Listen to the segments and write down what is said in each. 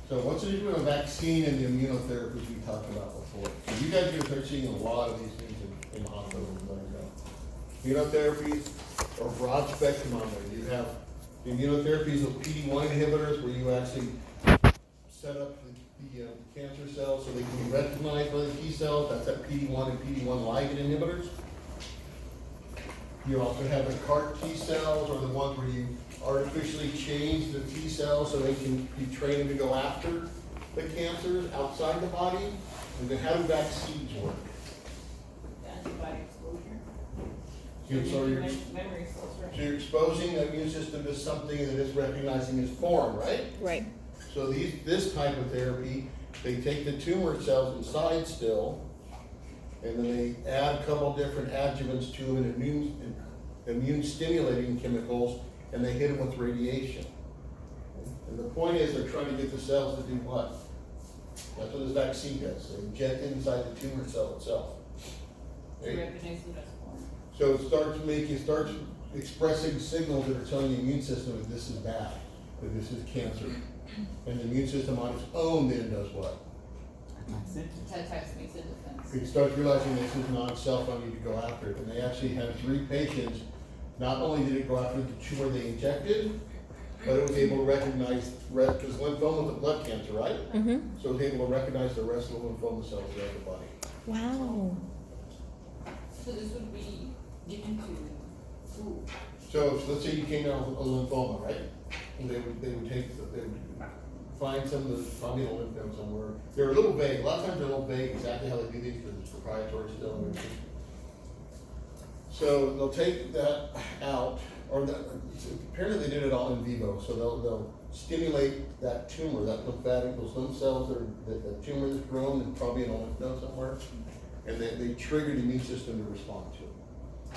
So what's the difference between a vaccine and the immunotherapies we talked about before? So you guys are gonna start seeing a lot of these things in the hospital. Immunotherapies are broad spectrum on there. You have the immunotherapies of PD-1 inhibitors where you actually set up the cancer cells so they can be recognized by the T cells. That's that PD-1 and PD-1 ligand inhibitors. You also have the CAR T cells, or the ones where you artificially change the T cells so they can be trained to go after the cancers outside the body. And then how do vaccines work? Antibody exposure. Memory cells, right? So you're exposing the immune system to something that it's recognizing as foreign, right? Right. So this type of therapy, they take the tumor cells inside still, and then they add a couple different adjuvants to them, and immune stimulating chemicals, and they hit them with radiation. And the point is, they're trying to get the cells to do what? That's what this vaccine does. They inject inside the tumor cell itself. To recognize it as foreign. So it starts expressing signals that are telling the immune system that this is bad, that this is cancer. And the immune system on its own then does what? Attacks makes a defense. It starts realizing this is not self, I need to go after it. And they actually had 3 patients, not only did it go after the tumor they injected, but it was able to recognize, because lymphoma is a blood cancer, right? Mm-hmm. So it was able to recognize the rest of the lymphoma cells throughout the body. Wow. So this would be given to who? So let's say you came down with a lymphoma, right? And they would find some of the, probably a lymph node somewhere. They're a little vague. A lot of times they're a little vague exactly how they do these because it's proprietary still. So they'll take that out, or apparently they did it all in vivo. So they'll stimulate that tumor, that lymphatic, those lymph cells, that the tumor that's grown and probably in a lymph node somewhere, and they trigger the immune system to respond to it.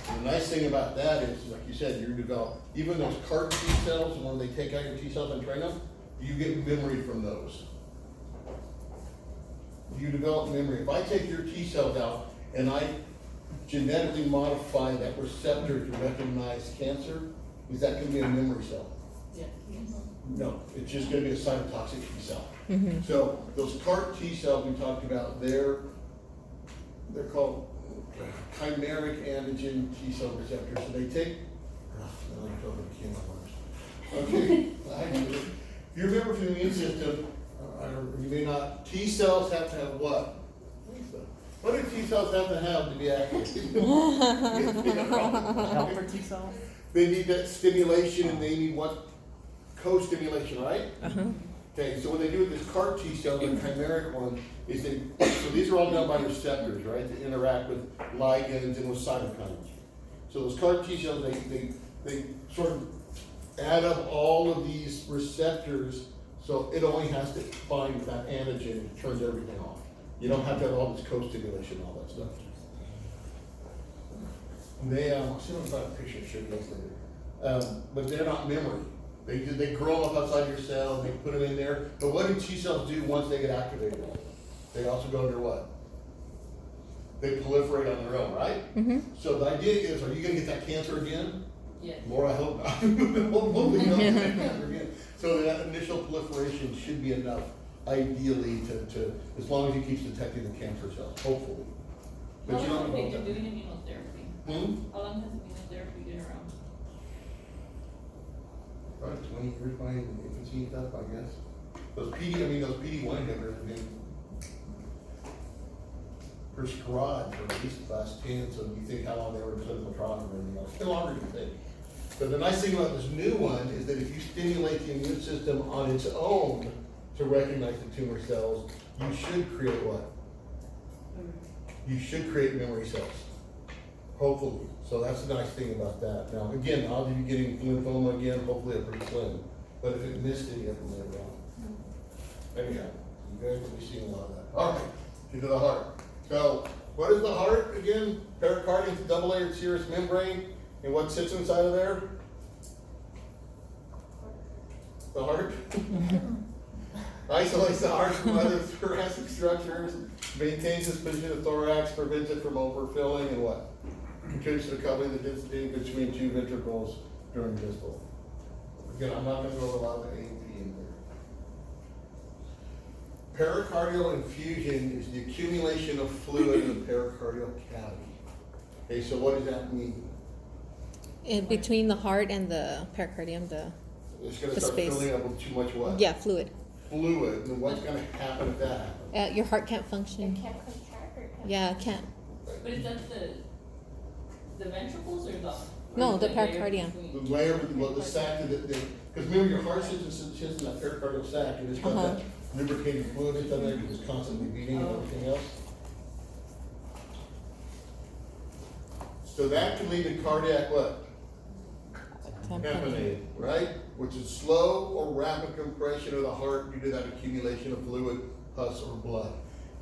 And the nice thing about that is, like you said, you develop, even those CAR T cells, when they take out your T cells and train them, you get memory from those. You develop memory. If I take your T cells out and I genetically modify that receptor to recognize cancer, is that going to be a memory cell? Yeah. No, it's just going to be a cytotoxic T cell. Mm-hmm. So those CAR T cells we talked about, they're called chimeric antigen T cell receptors. So they take, okay, if you remember from the immune system, you may not, T cells have to have what? What do T cells have to be active? Helper T cells? They need that stimulation, and they need what? Co-stimulation, right? Uh-huh. Okay, so what they do with this CAR T cell, the chimeric one, is so these are all done by receptors, right? They interact with ligands and with cytokines. So those CAR T cells, they sort of add up all of these receptors, so it only has to bind that antigen and it turns everything off. You don't have to have all this co-stimulation, all that stuff. They, I'll see if I can find a picture and show you guys later. But they're not memory. They grow up outside your cell, they put them in there. But what do T cells do once they get activated? They also go under what? They proliferate on their own, right? Mm-hmm. So the idea is, are you gonna get that cancer again? Yes. More, I hope not. Hopefully you don't get that cancer again. So that initial proliferation should be enough, ideally, to as long as it keeps detecting the cancer cells, hopefully. How But you long don't have they know been that. doing immunotherapy? Hmm? How long has immunotherapy been around? Probably 20 years by infancy and stuff, I guess. Those PD-1 inhibitors have been prescribed for at least the last 10, so you think how long they were in clinical trials and everything else. It's longer than you think. But the nice thing about this new one is that if you stimulate the immune system on its own to recognize the tumor cells, you should create what? You should create memory cells. Hopefully. So that's the nice thing about that. Now, again, odds of you getting lymphoma again, hopefully are pretty slim. But if it missed it, you have to live on. Anyhow, you guys will be seeing a lot of that. All right, get to the heart. So, what is the heart again? Pericardium, double-layered serous membrane. And what sits inside of there? The heart. Isolates the heart from other thoracic structures, maintains its position of thorax, prevents it from overfilling, and what? Contributes to recovering the density between two ventricles during distal. Again, I'm not going to go over a lot of the A and P in Pericardial infusion is the accumulation of fluid in the pericardial cavity. Okay, so what does that mean? In between the heart and the pericardium, It's gonna The start space. filling up with too much what? yeah, fluid. Fluid, and what's gonna happen if that happens? Your heart can't It function. can't contract or can't. Yeah, it can't. But is that the ventricles or the? No, or the layer pericardium. between? The layer, well, the sac that, because remember your heart sits in that pericardial sac, and it's got Uh-huh. that lubricating fluid in there, because it's constantly beating and everything else. So that can lead to cardiac what? Tamponade, right? Which is slow or rapid compression of the heart due to that accumulation of fluid, pus, or blood.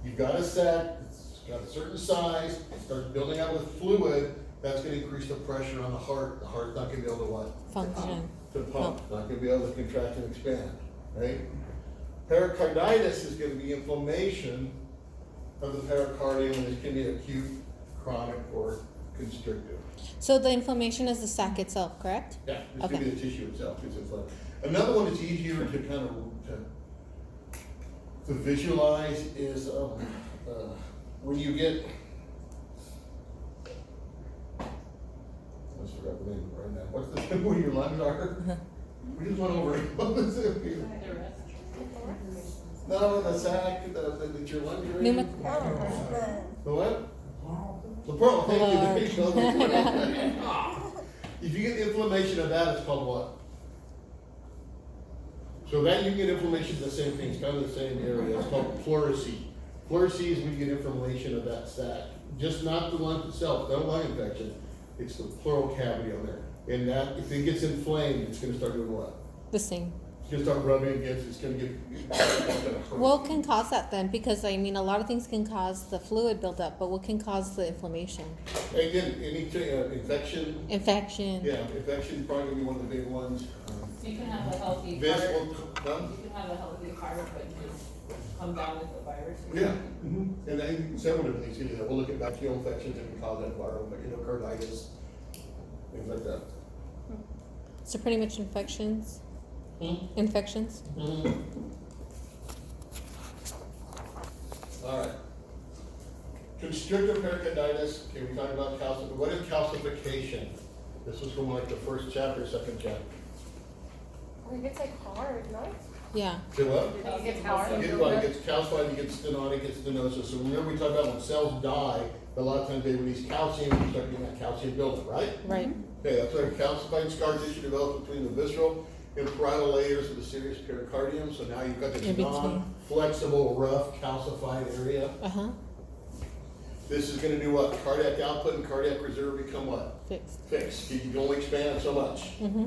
You've got a sac, it's got a certain size, it starts building up with fluid, that's gonna increase the pressure on the heart heart's not gonna be able to what? Function. To pump, not gonna be able to contract and expand, right? Pericarditis is gonna be inflammation of the pericardium, and it can be acute, chronic, or constrictive. So the inflammation is the sac itself, correct? Yeah, it's gonna be Okay. the tissue itself, it's inflamed. Another one that's easier to kind of, to visualize is, when you get, I just forgot the name of it right now, what's the, where your lungs are? We just went over it, what was it? The rest. No, the sac, that your lungs are in. The what? The pearl, thank you, there you go. The pearl. If you get inflammation of that, it's called what? So that you get inflammation of the same thing, it's kind of the same area, it's called pleurisy. Pleurisy is when you get inflammation of that sac, just not the lung itself, no lung infection, it's the pleural cavity on there. And that, if it gets inflamed, it's gonna start doing what? The same. It's gonna start rubbing against, it's gonna get, it's gonna hurt. What can cause that then? Because I mean, a lot of things can cause the fluid buildup, but what can cause the inflammation? Again, any, infection, Infection. yeah, infection is probably gonna be one of the big ones. So you can have a healthy heart, This you will, can have a healthy heart, but just come down with the virus. yeah, and then several different things can do that. We'll look at bacterial infections that can cause that viral, endocarditis, things like that. So pretty much infections. Infections. All right. Constrictive pericarditis, okay, we talked about calcium, what is calcification? This was from like the first chapter, second chapter. I think it's like hard, no? Yeah. Say what? It gets hard. You get calcified, you get stenotic, get stenosis. So remember we talked about when cells die, a lot of times they release calcium, you start getting that calcium buildup, right? Right. Okay, that's why calcified scar tissue develops between the visceral and parietal layers of the serous pericardium. So now you've got In this between. non-flexible, rough, calcified area. Uh-huh. This is gonna do what? Cardiac output and cardiac reserve become what? Fixed. Fixed. You can only expand so much. Mm-hmm.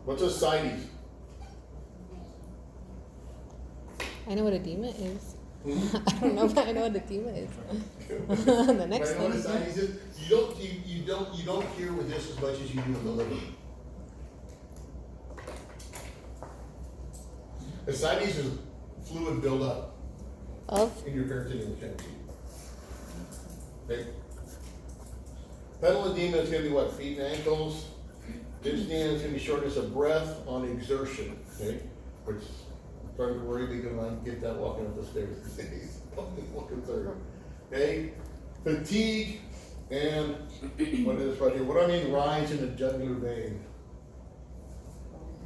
What's ascites? I know what edema is. Hmm? I don't know, but I know what edema is. The next Right, what thing. ascites is? You don't hear with this as much as you do with the liver. Ascites is fluid buildup Of. in your peritoneal cavity. Okay. Pedal edema is gonna be what? Feet and ankles. Dyspnea is gonna be shortness of breath on exertion, okay? Which I'm starting to worry because when I get that walking up the stairs these days. I'm concerned. Okay? Fatigue and what is this right here? What do I mean rise in the jugular vein?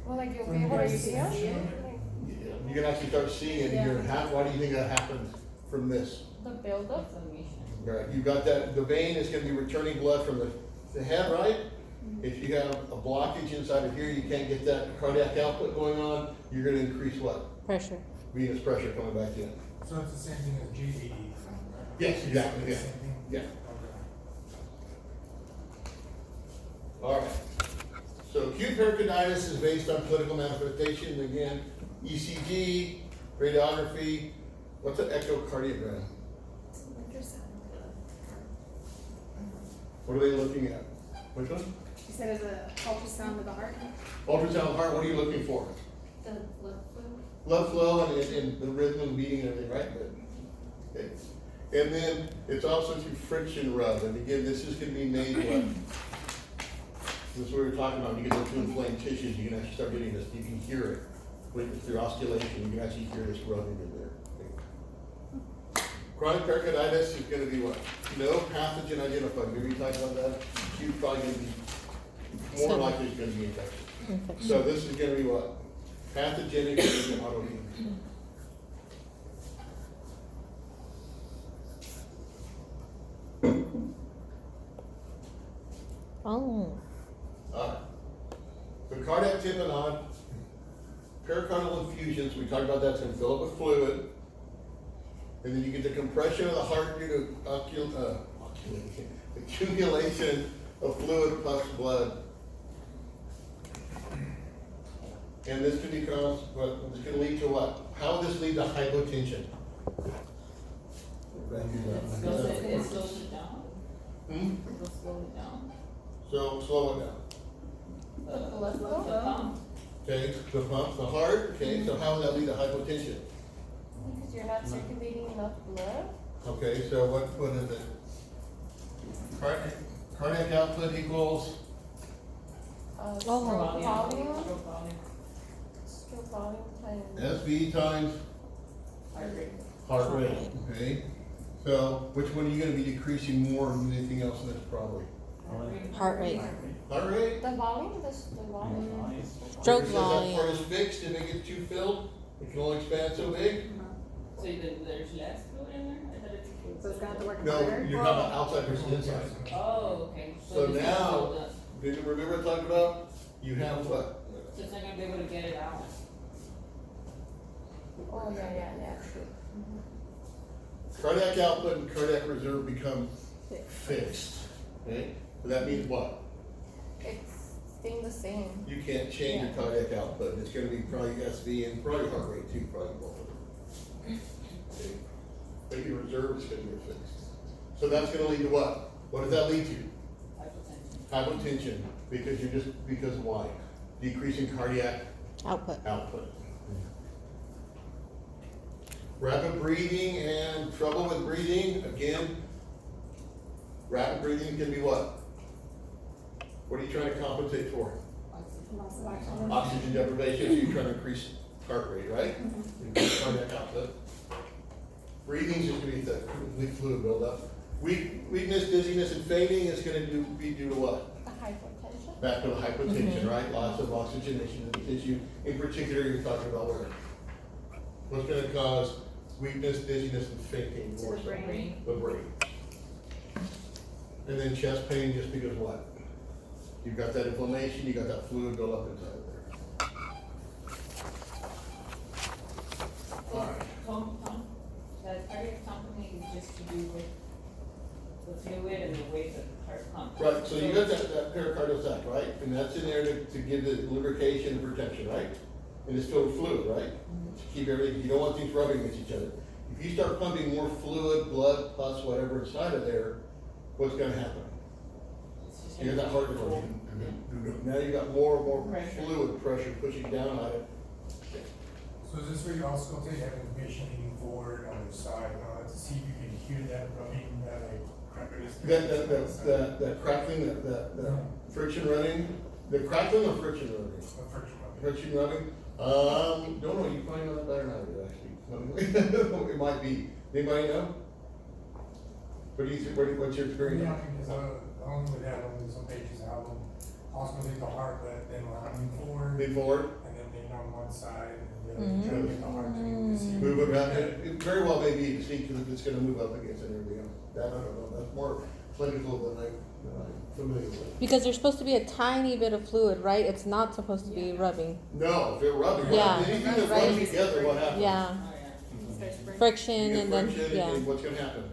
Well, like you'll be able to see it. Yeah, you can actually start seeing it in your why do you think that happens from this? The buildup. Inflammation. Right, you got that, the vein is gonna be returning blood from the head, right? If you have a blockage inside of here, you can't get that cardiac output going on, you're gonna increase what? Pressure. Venous pressure coming back in. So it's the same thing as GED? Yes, exactly, yeah, Same thing? yeah. Okay. All right. So acute pericarditis is based on clinical manifestation, again, ECG, radiography, what's an echocardiogram? What are they looking at? Which one? You said it's a ultrasound of the heart? Ultrasound heart, what are you looking for? The blood flow. Blood flow and the rhythm and beating and everything, right? Good. Okay. And then it's also through friction rub, and again, this is gonna be made what? This is what we were talking about, you get into inflamed tissues, you can actually start getting this, you can hear it. through oscillation, you can actually hear this rubbing in there. Chronic pericarditis is gonna be what? No pathogen identified. Maybe you talked about that. You're probably gonna be more So- likely it's gonna be infection. Infection. So this is gonna be what? Pathogenic and autoimmune. Oh, Alright. The cardiac tamponade, pericardial infusions, we talked about that's gonna fill up with fluid. And then you get the compression of the heart due to accumulation of fluid plus blood. And this can be caused, what, this can lead to what? How would this lead to hypotension? It slows it down. Hmm? It'll slow it down. So slow it down. The Let's go. pump. Okay, the pump, the heart, okay, so how would that lead to hypotension? Because you're not circulating enough blood. Okay, so what is it? Cardiac output equals, Stroke Oh. volume. Stroke volume. Stroke volume times. SV times Heart rate. heart rate, okay? So which one are you gonna be decreasing more than anything else in this probably? heart rate. Heart rate? The volume, the volume. Stroke Because that part volume. is fixed, if it gets too filled, it can only expand so big. So there's less fluid in there? I thought it's. So it's gonna have to work No, harder. you're talking about outside versus inside. Oh, okay. So this is now- filled up. Did you remember I talked about, you have what? So it's not gonna be able to get it out. Oh, yeah, true. Cardiac output and cardiac reserve become fixed, okay? So that means what? It's staying the same. You can't change your cardiac output, it's gonna be probably SV and probably heart rate too, probably both of them. Okay. But your reserve is gonna be fixed. So that's gonna lead to what? What does that lead to? Hypertension. Hypotension, because why? Decreasing cardiac Output. output. Rapid breathing and trouble with breathing, again, rapid breathing can be what? What are you trying to compensate for? Loss of oxygen. Oxygen deprivation, so you're trying to increase heart rate, right? Increase cardiac output. Breathing is just gonna be the fluid buildup. Weakness, dizziness, and fainting is gonna be due to what? The hypertension. Back to the hypotension, right? Lots of oxygenation in the tissue. In particular, you're talking about where? What's gonna cause weakness, dizziness, and fainting? To more the so? brain. The brain. And then chest pain just because what? You've got that inflammation, you got that fluid buildup inside of there. All right. That cardiac tamponade is just to do with the fluid and the way the heart pumps. Right, so you got that pericardial sac, right? And that's in there to give the lubrication and protection, right? And it's filled with fluid, right? To keep everything, you don't want things rubbing against each other. If you start pumping more fluid, blood, pus, whatever inside of there, what's gonna happen? It's just You got that heart gonna going. Now you got more and more Pressure. fluid pressure pushing down on it. So is this where you also take having the patient leaning forward on their side, to see if you can hear that rubbing, that like crackling? That crackling, the friction running, the crackling or friction running? Friction rubbing. Friction rubbing? Don't know, you probably know that better than I do, actually. It might be, anybody know? What do you think, what's your experience? Yeah, because I only would have only some patients have them hospitally the heart, but then leaning forward, Move forward, and then lean on one side, and the other, trying to get the heart to move. move around, it very well may be to see if it's gonna move up against it and everything else. That, I don't know, that's more clinical than I'm familiar with. Because there's supposed to be a tiny bit of fluid, right? It's not supposed to be rubbing. No, if they're rubbing, Yeah. anything that rubs together, what happens? Yeah, Oh, yeah. It starts burning. friction You get and then, friction, yeah. and what's gonna happen?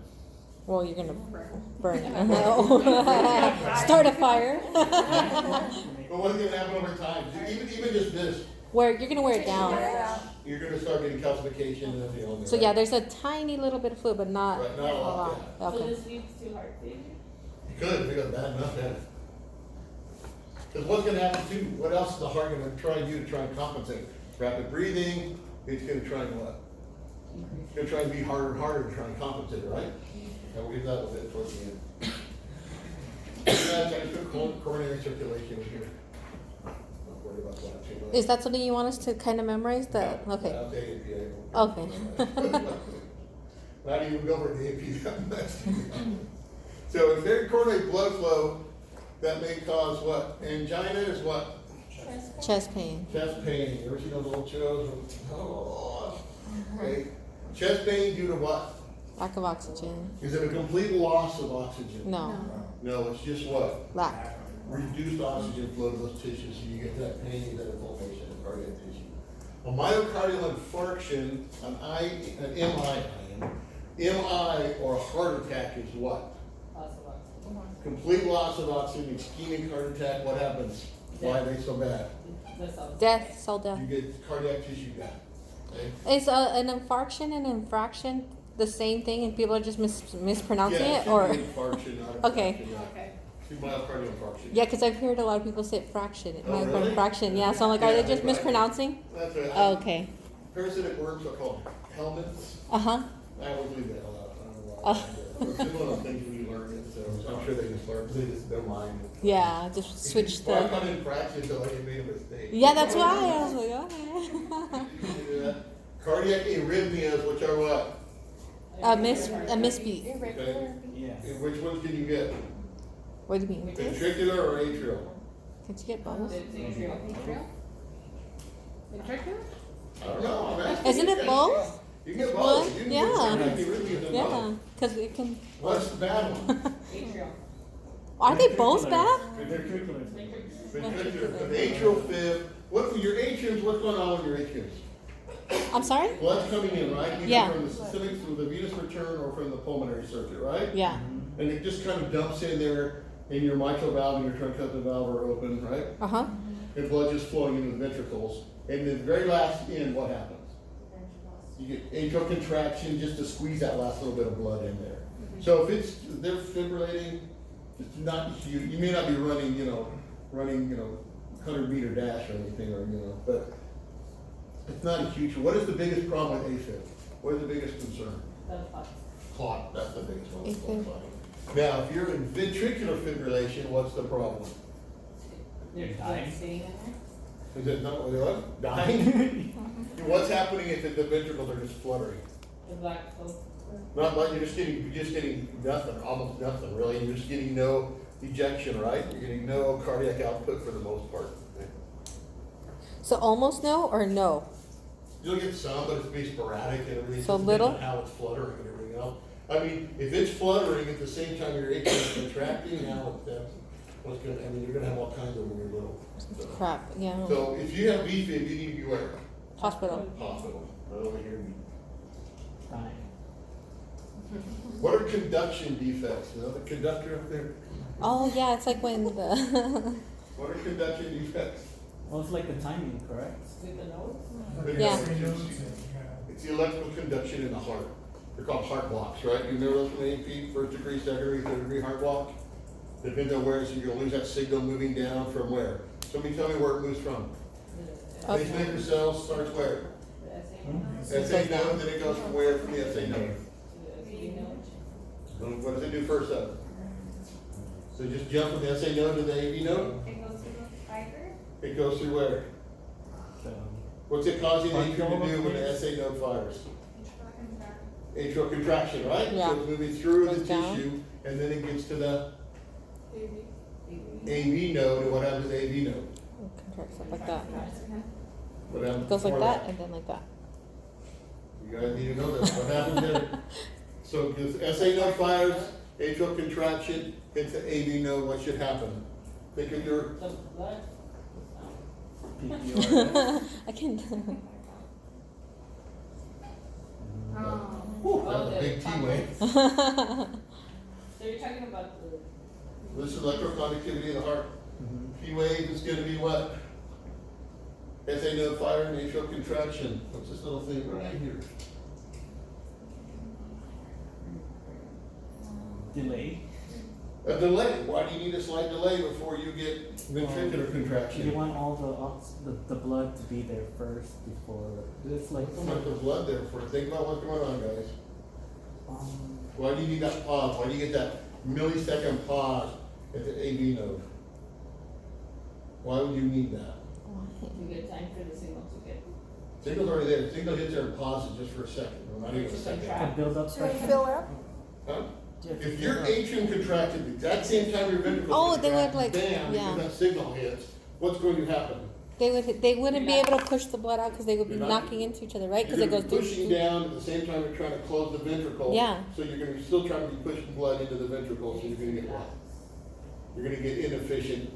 Well, you're gonna Burn. burn it. Start a fire. But what's gonna happen over time? Even just this, Where, you're gonna wear it down. you're gonna start getting calcification and everything on there. So yeah, right? there's a tiny little bit of fluid, but not Right, a not a lot, lot. So Okay. this leads to heart failure? You could, if it got bad enough, yeah. Because what's gonna happen too, what else is the heart gonna try and do to try and compensate? Rapid breathing, it's gonna try and what? It's gonna try and be harder and harder to try and compensate, right? And we'll get that a little bit towards the end. I just put coronary circulation in here. worry about that too much. Is that something you want us to kind of memorize? Yeah, Okay. I'll take it, yeah. Okay. Not even go over the AP that much. So impaired coronary blood flow, that may cause what? Angina is what? Chest pain. Chest pain. You ever seen those little children? Oh, okay. Chest pain due to what? Lack of oxygen. Is it a complete loss of oxygen? No. No, it's just what? Lack. Reduced oxygen flow to those tissues, so you get that pain, you get that inflammation in cardiac tissue. A myocardial infarction, an MI or a heart attack is what? Lots of oxygen. Complete loss of oxygen, ischemic heart attack, what happens? Why are they so bad? That's all. Death. Cell death. You get cardiac tissue death. Okay? Is an infarction and infraction the same thing, and people are just mispronouncing Yeah, it, or? should be infarction, not Okay. infraction, yeah. Okay. Should be myocardial infarction. Yeah, because I've heard a lot of people say fraction. Oh, really? Myocardial fraction. Yeah. So I'm like, are Yeah, they just right. mispronouncing? That's right. Okay. Parasitic worms are called helminths. Uh huh. I always leave that out. I don't know why. Oh. It's just one of those things when you learn it, so I'm sure they just learn, they just, their mind. Yeah. Just switch Well, I the. got infraction until I made a mistake. Yeah, that's why I was like, okay. Cardiac arrhythmias, which are what? A misbeat. Irregular. Yes. Which ones can you get? What do you mean? Ventricular or atrial? Can you get both? It's atrial. Atrial? Ventricular? I don't know. I'm asking Isn't you it guys. both? You can get One? both. You can Yeah. get cardiac arrhythmias and Yeah, both. because it can. What's the bad one? Atrial. Are they both bad? Ventricular. Ventricular. The atrial fib. What your atriums? What's going on with your atriums? I'm sorry? Blood's coming in, right? Either Yeah. from the systemic, through the venous return, or from the pulmonary circuit, right? Yeah. And it just kind of dumps in there, and your mitral valve and your tricuspid valve are open, right? Uh huh. And blood just flowing into the ventricles. And the very last end, what happens? You get atrial contraction just to squeeze that last little bit of blood in there. So if they're fibrillating, it's not, you may not be running, 100-meter dash or anything, or, but it's not a huge, what is the biggest problem with AFib? What is the biggest concern? That's clots. Clot, that's the biggest one. AFib. Now, if you're in ventricular fibrillation, what's the problem? There's dying. blood staying in there. Is it not, what, dying? What's happening if the ventricles are just fluttering? The black flow. Not like you're just getting nothing, almost nothing, really. You're just getting no ejection, right? You're getting no cardiac output for the most part. So almost no or no? You'll get some, but it's be sporadic and everything. So It depends little? on how it's fluttering and everything else. I mean, if it's fluttering at the same time your atrium is contracting, now that's what's gonna, you're gonna have all kinds of weird little. Crap. Yeah. So if you have VFib, you need to be where? Hospital. Hospital. Not over here. Dying. What are conduction defects? You know, the conductor up there? Oh yeah, it's like when the. What are conduction defects? Well, it's like the timing, correct? With the nose. Yeah. It's the electrical conduction in the heart. They're called heart blocks, right? You remember those from AP, first degree, second degree, third degree heart block? Depends on where, so you're gonna lose that signal moving down from where? Somebody tell me where it moves from. Okay. Pacemaker cells starts where? The SA node. SA node, then it goes from where, from the SA node? To the SV node. What does it do first up? So just jump from the SA node to the AV node? It goes through the fiber. It goes through where? So, What's it causing the atrium to do when the SA node fires? Atrial contraction, right? Yeah. So it's moving through the Goes down. tissue, and then it gets to the AV node, and what happens to the AV node? Contracts up like that. What happens It goes like before that and then like that. You guys need to know this, what happens there? So if SA node fires, atrial contraction, hits the AV node, what should happen? Think of your, The blood. PPR. I can. Oh. whew, that's a big T wave. So you're talking about the. This is electroconductivity in the heart. Mhm. P wave is gonna be what? SA node fire and atrial contraction. What's this little thing right here? Delay. A delay. Why do you need a slight delay before you get ventricular You contraction? want all the blood to be there first before. It's like. How much the blood there for? Think about what's going on, guys. Um, Why do you need that pause? Why do you get that millisecond pause at the AV node? Why would you need that? You get time for the signal to get. Signal's already there, signal hits there and pauses just for a second, or not even a second. Contract. To build up To pressure. fill up? Huh? Yeah, to If your build up. atrium contracted at that same time your ventricle Oh, they would, contracted, like, bam, yeah. because that signal hits, what's going to happen? They wouldn't be able to push the blood out because they would be You're not- knocking into each other, right? You're Because it gonna goes be through. pushing down at the same time you're trying to close the ventricle. Yeah. So you're gonna be still trying to be pushing blood into the ventricle, so you're gonna get what? You're gonna get inefficient,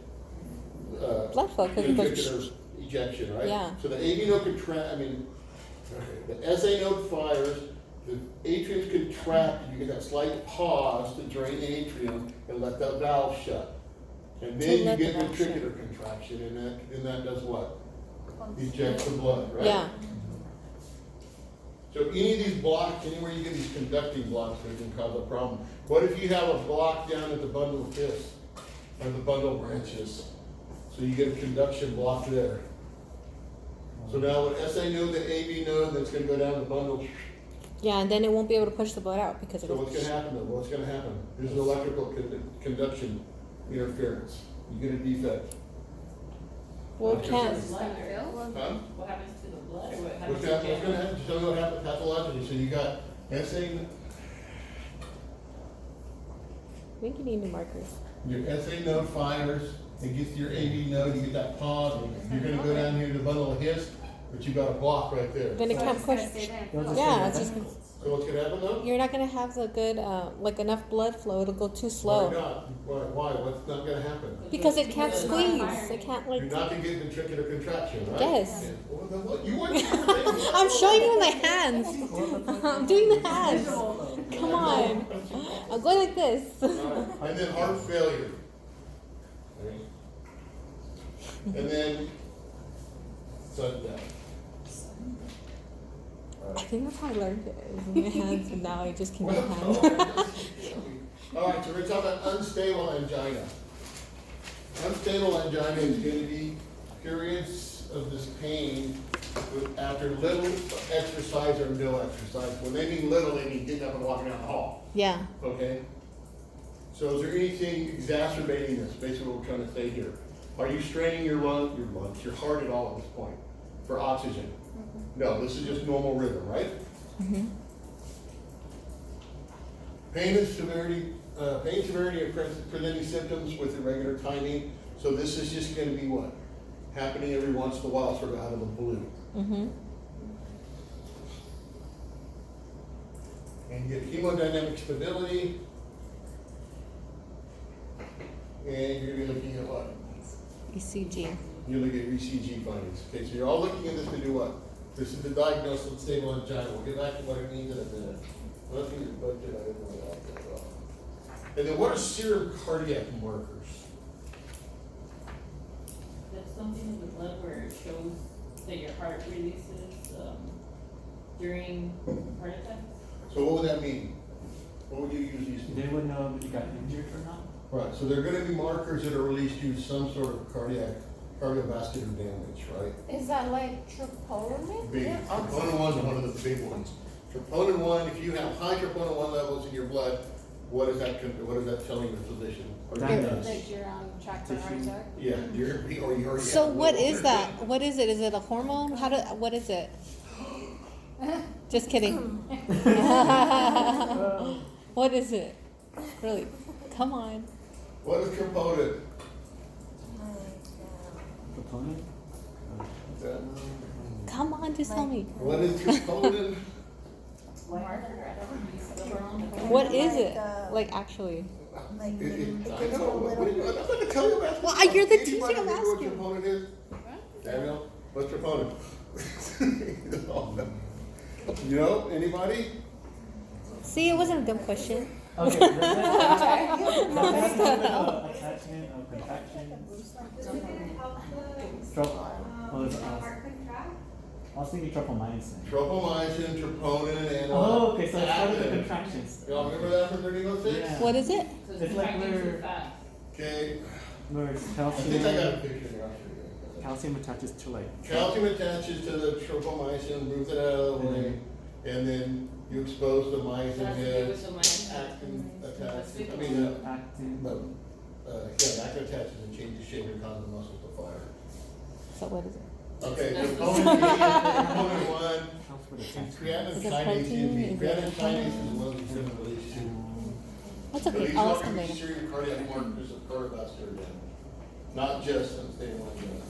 Blood flow, 'cause it goes- ventricular ejection, right? Yeah. So the AV node the SA node fires, the atrium's contract, you get that slight pause to drain the atrium and let that valve shut. And To then you let the get valve shut. ventricular contraction, and that does what? Ejects the blood, right? Yeah. So any of these blocks, anywhere you get these conducting blocks, they can cause a problem. What if you have a block down at the bundle of discs, or the bundle branches? So you get a conduction block there. So now when SA node, the AV node, that's gonna go down the bundle. Yeah, and then it won't be able to push the blood out because it So what's goes. gonna happen though? What's gonna happen? There's an electrical conduction interference. You get a defect. Well, it Okay. can't. Blood, right? Huh? What happens to the blood, or what What's happens to gonna the happen? Tell me what happened pathologically. So you got SA, I think you need new markers. your SA node fires, it gets to your AV node, you get that pause, you're gonna go down here to the bundle of his, but you got a block right there. Then it So can't it's push. gonna stay there and It'll fill just up. Yeah, stay it's there. just So what's gonna happen though? you're not gonna have the good, like enough blood flow. It'll go too Why slow not? Why? What's not gonna happen? because it can't Because squeeze. It can't You're like. not gonna get ventricular contraction, right? Yes. Yeah. Well, then what? You want I'm showing you with my hands. I'm doing the hands. Come on. I'm going like this. And then heart failure. Right? And then sudden death. I think that's how I learned it. It was in my hands, and now I just can do Well, hands. all right, so we're talking about unstable angina. Unstable angina is going to be periods of this pain after little exercise or no exercise. When they mean little, they mean getting up and walking down the hall. Yeah. Okay? So is there anything exacerbating this? Basically what we're trying to say here. Are you straining your lungs, your heart at all at this point for oxygen? No, this is just normal rhythm, right? Mm-hmm. Pain and severity of presenting symptoms with irregular timing. So this is just gonna be what? Happening every once in a while, sort of out of the blue. Mm-hmm. And you get hemodynamic stability. And you're gonna be looking at what? ECG. You're looking at ECG findings. Okay, so you're all looking at this to do what? This is the diagnosis of stable angina. We'll get back to what it means in a minute. Nothing in your budget, I didn't know that at all. And then what are serum cardiac markers? That's something in the blood where it shows that your heart releases, during heart attacks. So what would that mean? What would you use these They for? would know if you got injured or not. Right, so they're gonna be markers that are released due to some sort of cardiovascular damage, right? Is that like troponin? Big. Troponin 1 is one of the big ones. Troponin 1, if you have high troponin 1 levels in your blood, what is that telling the physician? Or You're- your nurse? Like you're on track for a heart attack? Yeah, or you already So have what low is that? What is it? Is it a hormone? What is it? Just kidding. What is it? Really? Come on. What is troponin? Proponent? Come on, just tell me. What is troponin? What is it? Like, Like actually? Like, I it know, gives you a I'm not little. gonna tell you about. Well, you're the Anybody teacher, I'm know what asking. troponin is? Daniel, what's troponin? You know, anybody? See, it wasn't a dumb question. Okay, does that have to do with attachment of contraction? I was thinking tropomyosin. Tropomyosin, troponin, and. Oh, okay, so it's part of the actin. contractions. Y'all remember that from 1306? Yeah. What is it? So It's it's like contracting too we're- fast. Okay, Where it's I think I got a calcium. picture here, I'll show you. Calcium attaches to like. Calcium attaches to the tropomyosin, moves it out of the way, and then you expose the So myosin that's to do head. with the myosin. Actin attaches, That's I mean, Actin. yeah, actin attaches and changes shape and causes the muscles to fire. So what is it? Okay, component B, component one, Helps with the it's tax. creatinine Is it kinase protein? and B. Is it Creatinine a- kinase is one of the different release two. That's So okay. these I'll are explain going to later. be serious cardiac markers of cardiovascular damage, not just unstable angina.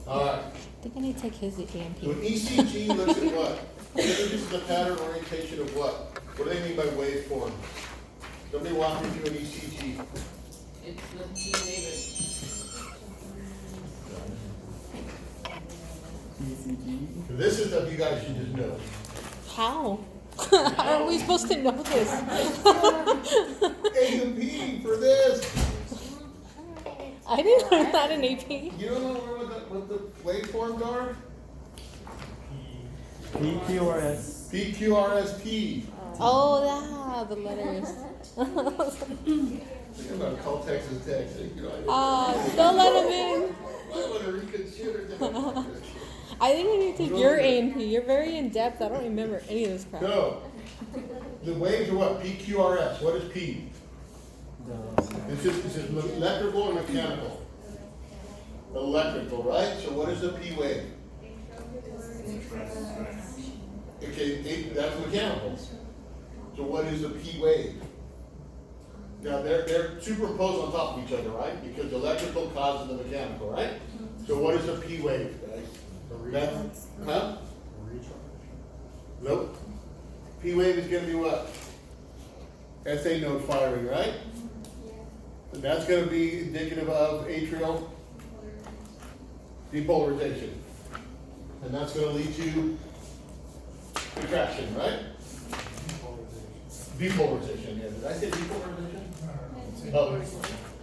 Alright, I think I need to take his AMP. so an ECG looks at what? It introduces the pattern orientation of what? What do they mean by waveform? Somebody walk me through an ECG. It's the T-wave. ECG. This is stuff you guys should just know. How? How are we supposed to know this? AMP for this. I didn't learn that in AP. You don't know what the waveforms are? PQRS. PQRST. Oh, yeah, the letters. I'm gonna call Texas Tech. You know, Don't let him in. I want to reconsider that. I think I need to take your AMP. You're very in depth. I don't remember any of this crap. So, the waves are what? PQRS. What is P? It's just electrical or mechanical? Electrical, right? So what is a P wave? Okay, that's mechanical. So what is a P wave? Now they're superimposed on top of each other, right? Because the electrical causes the mechanical, right? So what is a P wave, guys? That's, huh? Nope. P wave is gonna be what? SA node firing, right? And that's gonna be indicative of atrial depolarization. And that's gonna lead to contraction, right? Depolarization, yeah. Did I say depolarization? Oh,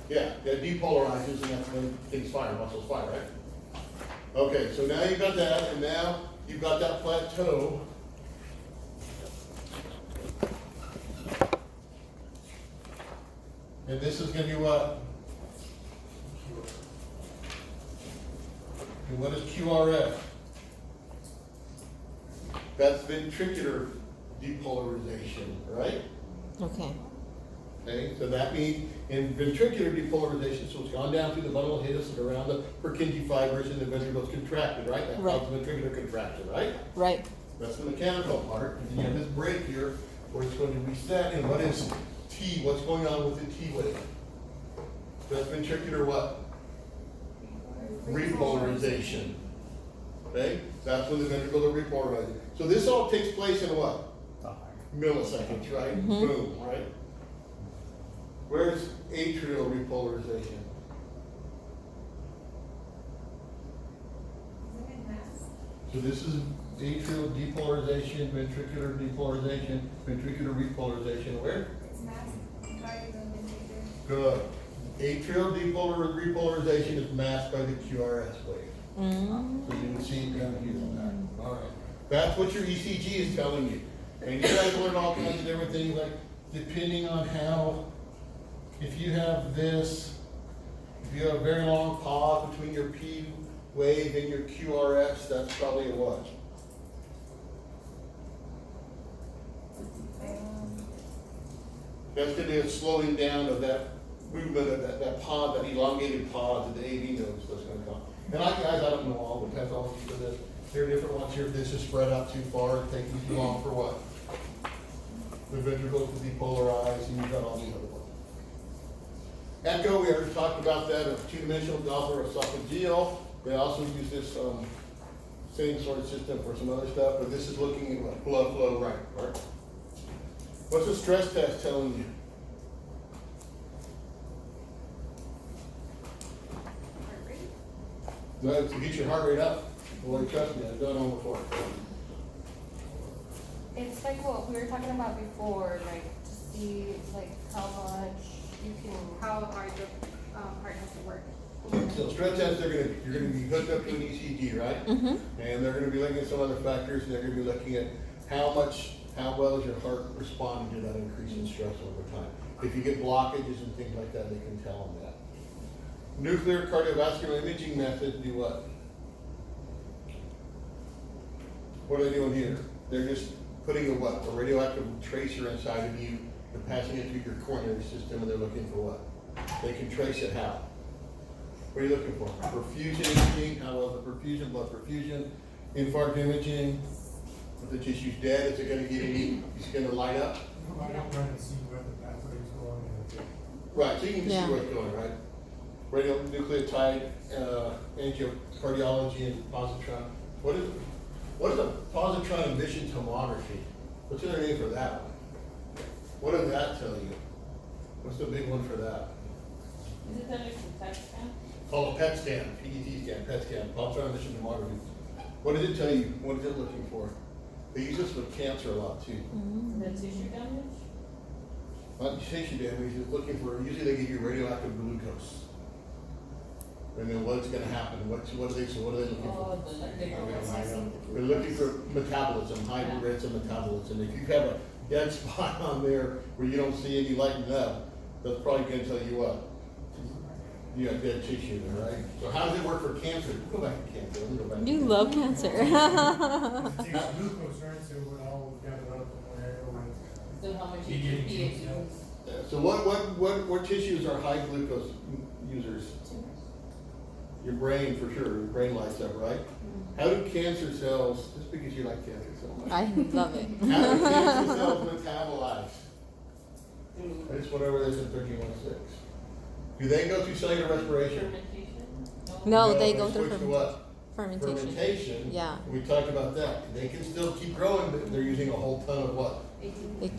yeah, that depolarizes and that's when things fire, muscles fire, right? Okay, so now you've got that, and now you've got that plateau. And this is gonna be what? And what is QRF? That's ventricular depolarization, right? Okay. Okay, so that means in ventricular depolarization, so it's gone down through the bundle hiatus and around the Purkinje fibers and the ventricle's contracted, right? That Right. causes ventricular contraction, right? Right. That's the mechanical part. And then you have this break here where it's going to reset. And what is T? What's going on with the T wave? That's ventricular what? Repolarization. Okay? That's when the ventricle are repolarizing. So this all takes place in what? Milliseconds, right? Mhm. Boom, right? Where's atrial repolarization? So this is atrial depolarization, ventricular depolarization, ventricular repolarization. Where? It's masked by the indicator. Good. Atrial repolarization is masked by the QRS wave. Mm. So you can see it down here on that. All right. That's what your ECG is telling you. And you guys learn all kinds of different things, like depending on how, if you have this, if you have a very long pause between your P wave and your QRS, that's probably a what? That's gonna be a slowing down of that movement of that pause, that elongated pause of the AV nodes that's gonna come. And guys, I don't know all the pathology for this. There are different ones here. If this is spread out too far, it's taking too long for what? The ventricles to depolarize, and you've got all these other ones. Echo, we already talked about that, a two-dimensional Doppler esophageal. They also use this same sort of system for some other stuff, but this is looking at what? Blood flow, right? What's the stress test telling you? Heart rate? No, to get your heart rate up. Boy, trust me, I've done it before. It's like what we were talking about before, like to see like how much you can. How hard the heart has to work. So stress tests, you're gonna be hooked up to an ECG, right? Mm-hmm. And they're gonna be looking at some other factors, and they're gonna be looking at how well is your heart responding to that increase in stress over time. If you get blockages and things like that, they can tell them that. Nuclear cardiovascular imaging methods do what? What are they doing here? They're just putting a what? A radioactive tracer inside of you and passing it through your coronary system, and they're looking for what? They can trace it how? What are you looking for? Perfusion imaging, how well the perfusion, blood perfusion, infarct imaging. If the tissue's dead, is it gonna get any, is it gonna light up? I don't run and see where the pathway is going and if it. Right, so you can just Yeah. see where it's going, right? Radionucleotide, angiocardiology and positron. What is a positron emission tomography? What's the other name for that one? What does that tell you? What's the big one for that? Is it that it's a PET scan? Called a PET scan, PET scan, PET scan, positron emission tomography. What does it tell you? What is it looking for? They use this with cancer a lot too. The tissue damage? Not tissue damage, it's looking for, usually they give you radioactive glucose. And then what's gonna happen, what are they looking for? Oh, the They're looking for metabolism, high rates of metabolism. If you have a dead spot on there where you don't see any lighting up, that's probably gonna tell you what? You got dead tissue there, right? So how does it work for cancer? Go back to cancer, let me go back. You love cancer. It takes glucose, right, so we're all gathered up in one area when it's. So how much You get ATP it it, uses? Yeah, so what tissues are high glucose users? Your brain for sure, your brain lights up, right? How do cancer cells, just because you like cancer so much, I love it. how do cancer cells metabolize? Through That's whatever it is in 1316. Do they go through cellular respiration? fermentation? No, they go switch through to what? fermentation. Fermentation. Yeah. We talked about that. They can still keep growing, but they're using a whole ton of what? It-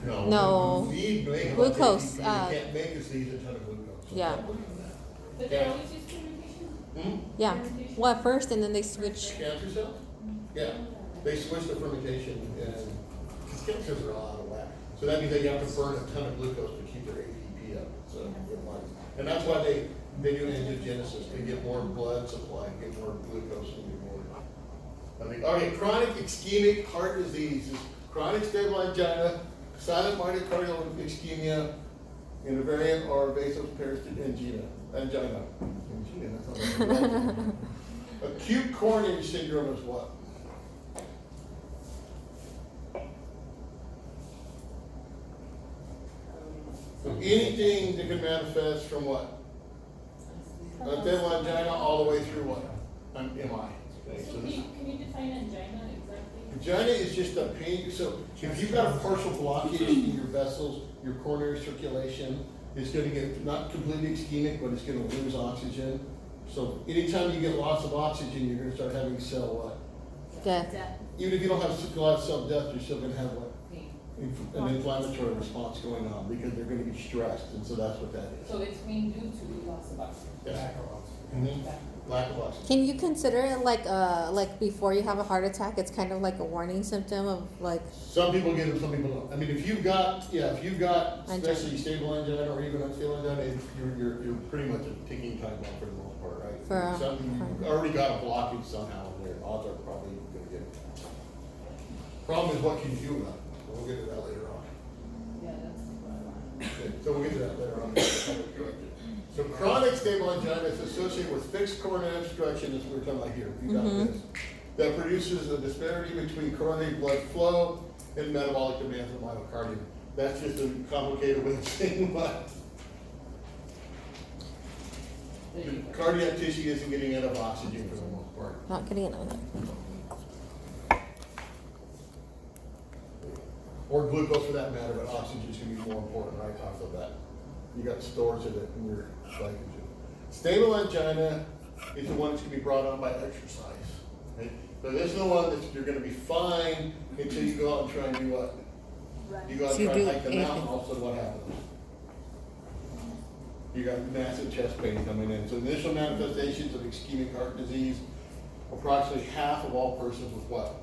No. No. You need to make a Glucose, You can't make us use a ton of glucose. So Yeah. don't worry about But they always use fermentation? that. Hmm? Yeah. Well, at first, and then they switch. Cancer cells? Yeah, they switch to fermentation and, because cancers are all out of whack. So that means they have to burn a ton of glucose to keep their ATP up, so. And that's why they do angiogenesis, they get more blood supply, get more glucose in your body. I think, okay, chronic ischemic heart disease is chronic stable angina, silent myocardial ischemia, in a variant or vasoperitoneal angina. Angina, that's not right. Acute coronary syndrome is what? So anything that can manifest from what? Stable angina all the way through what? MI. Okay, So so can this- you define angina exactly? Angina is just a pain, so if you've got a partial blockage in your vessels, your coronary circulation, it's gonna get not completely ischemic, but it's gonna lose oxygen. So anytime you get loss of oxygen, you're gonna start having cell what? Death. Even if you don't have a lot of cell death, you're still gonna have what? Pain. An inflammatory response going on, because they're gonna be stressed, and so that's what that is. So it's being due to loss of oxygen. Yes. Lack of oxygen. Lack of oxygen. Can you consider it like before you have a heart attack? It's kind of like a warning symptom of like. Some people get them, some people don't. I mean, if you've got, Angina. especially stable angina or even unstable angina, you're pretty much a ticking time bomb for the most part, right? For- Some, you've already got a blockage somehow in there, odds are probably gonna get it. Problem is, what can you do about it? We'll get to that later on. Yeah, that's what I want. Okay, so we'll get to that later on. So chronic stable angina is associated with fixed coronary obstruction, is what we're talking about here. You got this. That produces a disparity between coronary blood flow and metabolic demands of myocardium. That's just a complicated way of saying what? There you go. Cardiac tissue isn't getting enough oxygen for the most part. Not getting another. Or glucose for that matter, but oxygen is gonna be more important right off of that. You got stores of it in your glycogen. Stable angina is the one that's gonna be brought on by exercise. Okay? So this is the one that you're gonna be fine until you go out and try and do what? You go out So and you try and do hike the mountain, anything. all of a sudden what happens? You got massive chest pain coming in. So initial manifestations of ischemic heart disease, approximately half of all persons with what?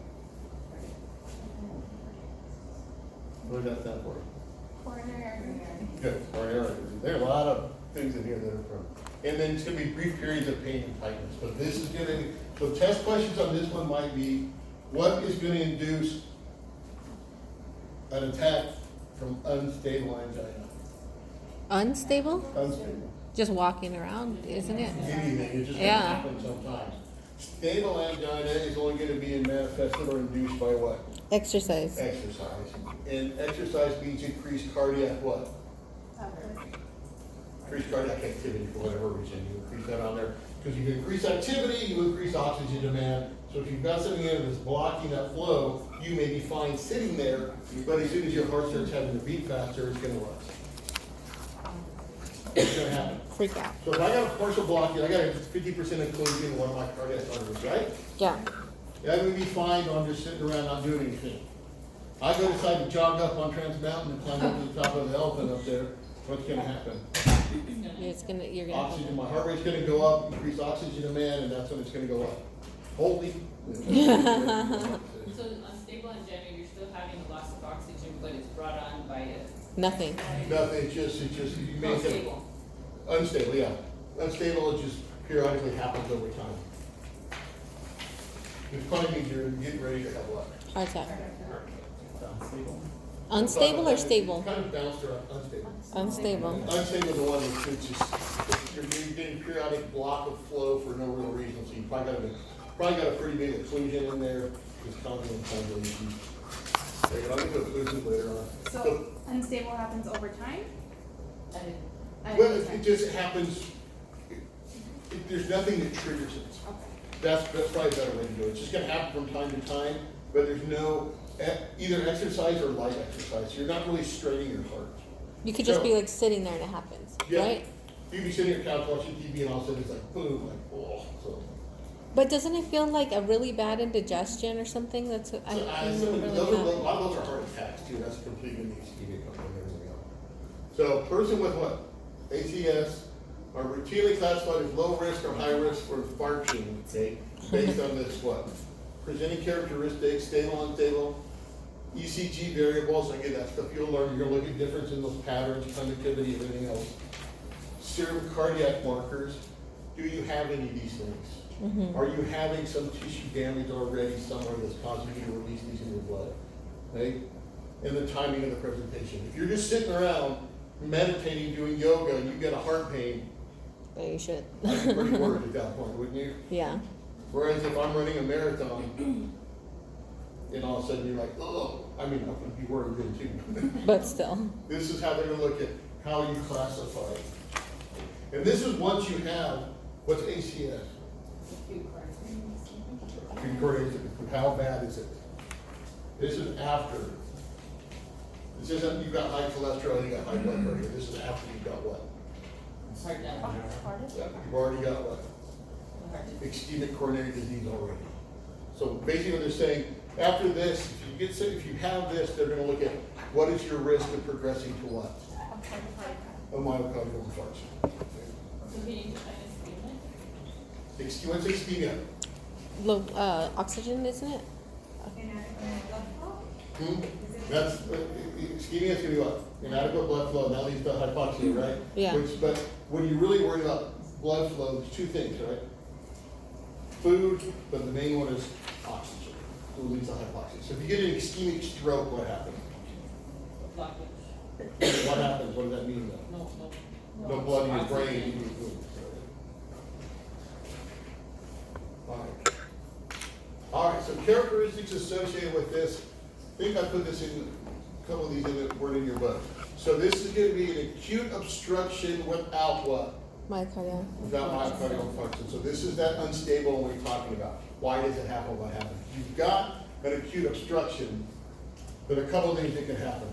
What does that stand for? Coronary artery. Good, coronary disease. There are a lot of things in here that are from. And then it's gonna be brief periods of pain and tightness, but this is gonna, so test questions on this one might be, what is gonna induce an attack from unstable angina? Unstable? Unstable. Just walking around, isn't it? Anything, it's just gonna Yeah. happen sometimes. Stable angina is only gonna be manifested or induced by what? Exercise. Exercise. And exercise means increased cardiac what? increase cardiac activity for whatever reason, you increase that on there. Because you increase activity, you increase oxygen demand. So if you've got something in it that's blocking that flow, you may be fine sitting there, but as soon as your heart starts having to beat faster, it's gonna run. It's gonna happen. Freak out. So if I got a partial blockage, I got a 50% occlusion in one of my cardiac arteries, right? Yeah. That would be fine, but I'm just sitting around not doing anything. I go decide to jog up on Trans Mountain and climb up to the top of the elephant up there, what's gonna happen? You're gonna. Oxygen, my heart rate's gonna go up, increase oxygen demand, and that's when it's gonna go up. Holy. So unstable angina, you're still having a loss of oxygen, but it's brought on by a. Nothing. Nothing, it's just, you make it. Unstable. Unstable, yeah. Unstable, it just periodically happens over time. Which probably means you're getting ready to have what? Heart attack. Unstable. Unstable or stable? Kind of bounced around, unstable. Unstable. Unstable is the one that's just, you're getting periodic block of flow for no real reason, so you probably got a pretty big occlusion in there, just causing kind of issues. I'll get to occlusions later on. So unstable happens over time? At Well, any time? it just happens, there's nothing that triggers it. Okay. That's probably a better way to do it. It's just gonna happen from time to time, but there's no, either exercise or light exercise. You're not really straining your heart. You could just No. be like sitting there and it happens, Yeah. right? You'd be sitting on your couch watching TV and all of a sudden it's like boom, like, oh, so. But doesn't it feel like a really bad indigestion or something? That's what I So, can't some of really those are, a know. lot of those are heart attacks too. That's completely the ischemic and everything else. So, person with what? ACS are routinely classified as low risk or high risk for infarction, okay? Based on this what? Presenting characteristics, stable, unstable, ECG variables. Again, that's stuff you'll learn. You're gonna look at difference in those patterns, conductivity, everything else. Serum cardiac markers. Do you have any of these things? Mm-hmm. Are you having some tissue damage already somewhere that's causing you to release these in your blood? Okay? And the timing of the presentation. If you're just sitting around meditating, doing yoga, and you get a heart pain, But you should. I'd be pretty worried at that point, wouldn't you? Yeah. Whereas if I'm running a marathon, and all of a sudden you're like, oh, I mean, I would be worried then too. But still. This is how they're gonna look at how you classify it. And this is once you have, what's ACS? How bad is it? This is after. This isn't, you got high cholesterol, you got high blood pressure. This is after you got what? Heart damage. Yeah, you've already got what? Ischemic coronary disease already. So basically what they're saying, after this, if you get sick, if you have this, they're gonna look at what is your risk of progressing to what? A myocardial infarction. So can you define ischemic? What's ischemia? Low oxygen, isn't it? That's, ischemia is gonna be what? Inadequate blood flow, and that leads to hypoxia, right? Yeah. But when you're really worried about blood flow, there's two things, right? Food, but the main one is oxygen, so it leads to hypoxia. So if you get an ischemic stroke, what happens? Blockage. What happens? What does that mean though? No. No blood in your brain. Oxygen. you need food. All right, so characteristics associated with this. I think I put this in, a couple of these in the word in your book. So this is gonna be an acute obstruction without what? Myocardial. Without myocardial infarction. So this is that unstable we're talking about. Why does it happen? What happens? You've got an acute obstruction, but a couple of things that can happen.